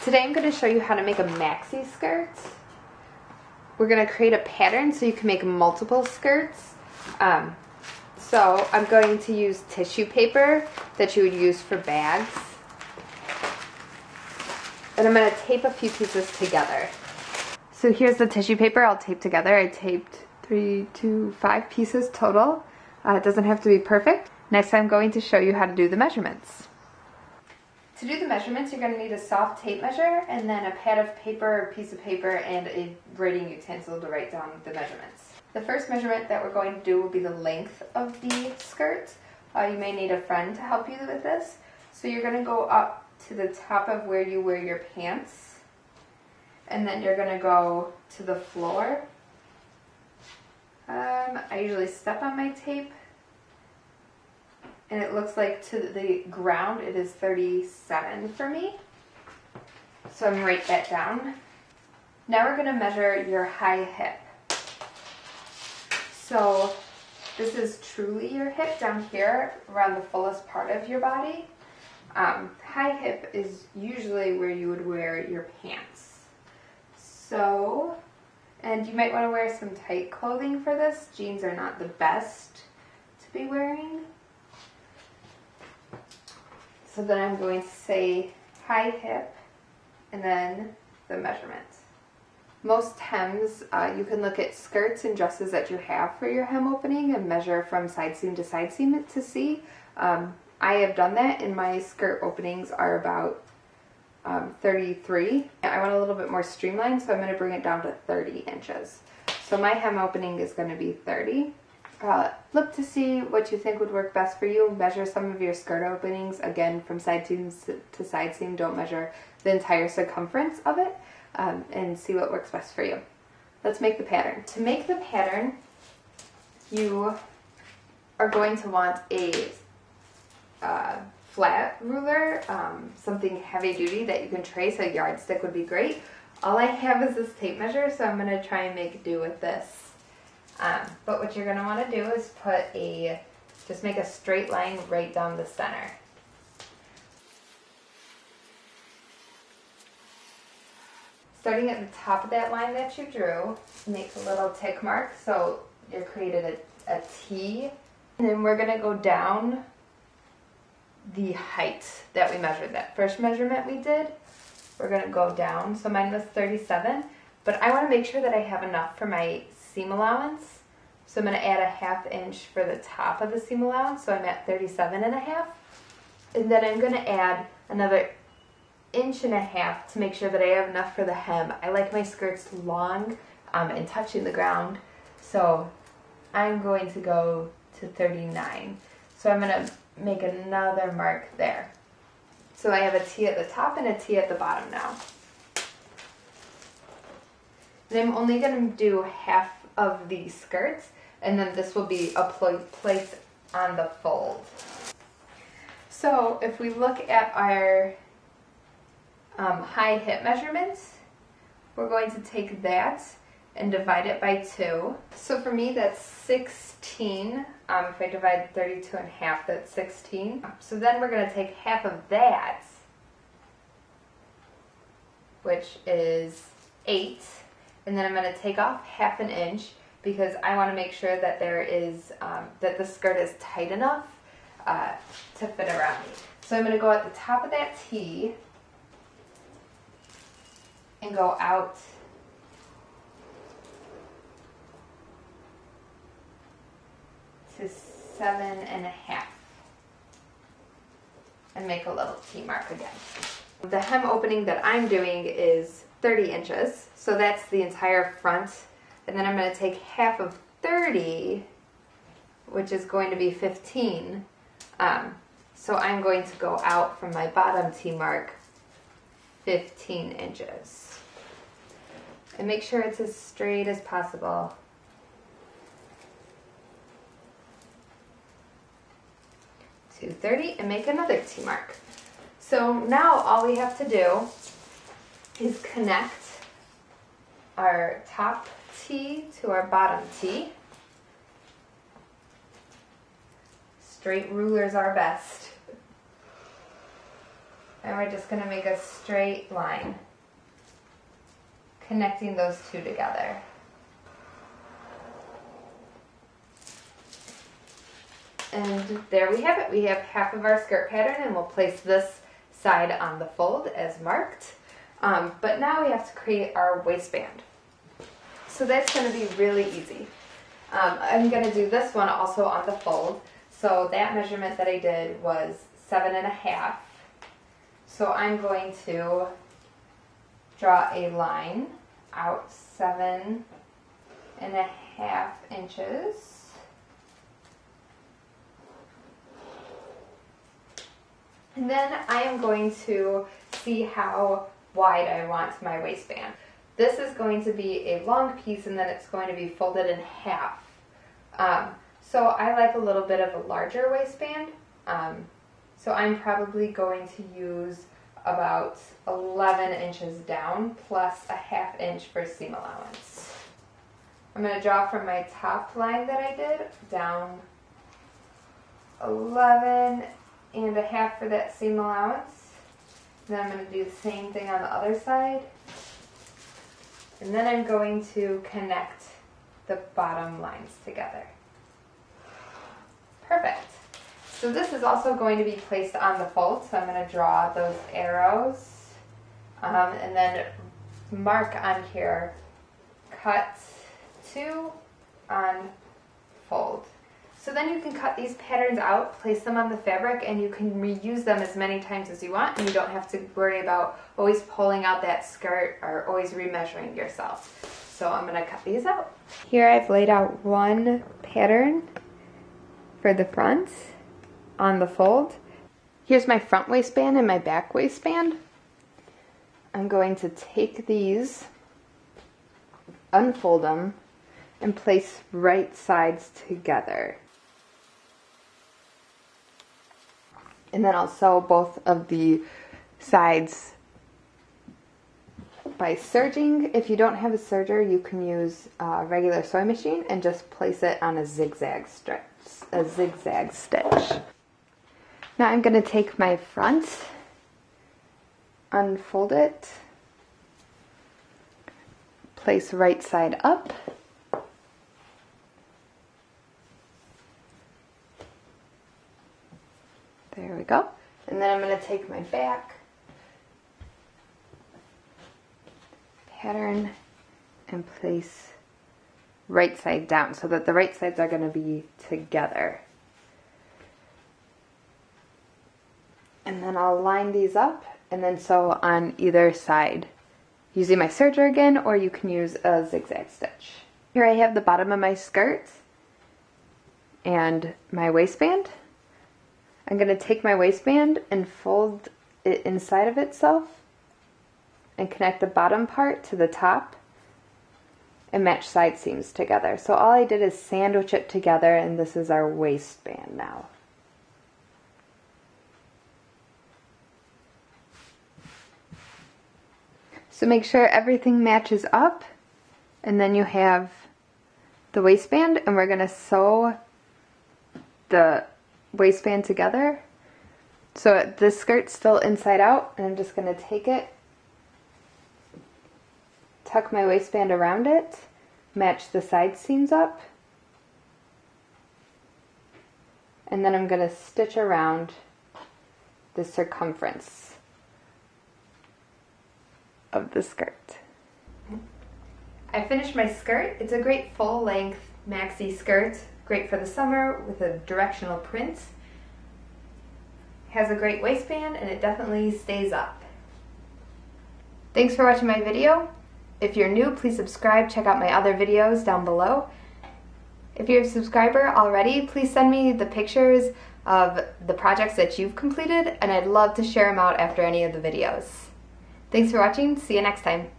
Today I'm going to show you how to make a maxi skirt. We're going to create a pattern so you can make multiple skirts. So I'm going to use tissue paper that you would use for bags. And I'm going to tape a few pieces together. So here's the tissue paper I'll tape together. I taped 3 to 5 pieces total. It doesn't have to be perfect. Next I'm going to show you how to do the measurements. To do the measurements, you're going to need a soft tape measure and then a pad of paper or piece of paper and a writing utensil to write down the measurements. The first measurement that we're going to do will be the length of the skirt. You may need a friend to help you with this. So you're going to go up to the top of where you wear your pants, and then you're going to go to the floor. I usually step on my tape, and it looks like to the ground it is 37 for me. So I'm going to write that down. Now we're going to measure your high hip. So this is truly your hip down here around the fullest part of your body. High hip is usually where you would wear your pants. So, and you might want to wear some tight clothing for this. Jeans are not the best to be wearing. So then I'm going to say high hip and then the measurement. Most hems, you can look at skirts and dresses that you have for your hem opening and measure from side seam to side seam to see. I have done that, and my skirt openings are about 33. I want a little bit more streamlined, so I'm going to bring it down to 30 inches. So my hem opening is going to be 30. Look to see what you think would work best for you. Measure some of your skirt openings, again, from side seam to side seam. Don't measure the entire circumference of it, and see what works best for you. Let's make the pattern. To make the pattern, you are going to want a flat ruler, something heavy duty that you can trace. A yardstick would be great. All I have is this tape measure, so I'm going to try and make do with this. But what you're going to want to do is just make a straight line right down the center. Starting at the top of that line that you drew, make a little tick mark so you created a T. And then we're going to go down the height that we measured. That first measurement we did, we're going to go down. So mine was 37, but I want to make sure that I have enough for my seam allowance. So I'm going to add a ½ inch for the top of the seam allowance, so I'm at 37.5. And then I'm going to add another 1.5 inches to make sure that I have enough for the hem. I like my skirts long and touching the ground, so I'm going to go to 39. So I'm going to make another mark there. So I have a T at the top and a T at the bottom now. And I'm only going to do half of the skirts, and then this will be a place on the fold. So if we look at our high hip measurements, we're going to take that and divide it by 2. So for me that's 16. If I divide 32.5, that's 16. So then we're going to take half of that, which is 8. And then I'm going to take off ½ inch because I want to make sure that that the skirt is tight enough to fit around me. So I'm going to go at the top of that T and go out to 7.5 and make a little T mark again. The hem opening that I'm doing is 30 inches, so that's the entire front, and then I'm going to take half of 30, which is going to be 15. So I'm going to go out from my bottom T mark 15 inches. And make sure it's as straight as possible. To 30 and make another T mark. So now all we have to do is connect our top T to our bottom T. Straight rulers are best. And we're just going to make a straight line, connecting those two together. And there we have it. We have half of our skirt pattern, and we'll place this side on the fold as marked. But now we have to create our waistband. So that's going to be really easy. I'm going to do this one also on the fold. So that measurement that I did was 7.5. So I'm going to draw a line out 7.5 inches. And then I am going to see how wide I want my waistband. This is going to be a long piece, and then it's going to be folded in half. So I like a little bit of a larger waistband. So I'm probably going to use about 11 inches down plus a ½ inch for seam allowance. I'm going to draw from my top line that I did down 11.5 for that seam allowance. Then I'm going to do the same thing on the other side. And then I'm going to connect the bottom lines together. Perfect. So this is also going to be placed on the fold, so I'm going to draw those arrows and then mark on here, cut to on fold. So then you can cut these patterns out, place them on the fabric, and you can reuse them as many times as you want, and you don't have to worry about always pulling out that skirt or always remeasuring yourself. So I'm going to cut these out. Here I've laid out one pattern for the front on the fold. Here's my front waistband and my back waistband. I'm going to take these, unfold them, and place right sides together. And then I'll sew both of the sides by serging. If you don't have a serger, you can use a regular sewing machine and just place it on a zigzag stitch. Now I'm going to take my front, unfold it, place right side up, there we go, and then I'm going to take my back pattern and place right side down so that the right sides are going to be together. And then I'll line these up and then sew on either side using my serger again, or you can use a zigzag stitch. Here I have the bottom of my skirt and my waistband. I'm going to take my waistband and fold it inside of itself and connect the bottom part to the top and match side seams together. So all I did is sandwich it together, and this is our waistband now. So make sure everything matches up, and then you have the waistband, and we're going to sew the waistband together. So this skirt's still inside out, and I'm just going to take it, tuck my waistband around it, match the side seams up, and then I'm going to stitch around the circumference of the skirt. I finished my skirt. It's a great full-length maxi skirt, great for the summer with a directional print. Has a great waistband, and it definitely stays up. Thanks for watching my video. If you're new, please subscribe. Check out my other videos down below. If you're a subscriber already, please send me the pictures of the projects that you've completed, and I'd love to share them out after any of the videos. Thanks for watching. See you next time.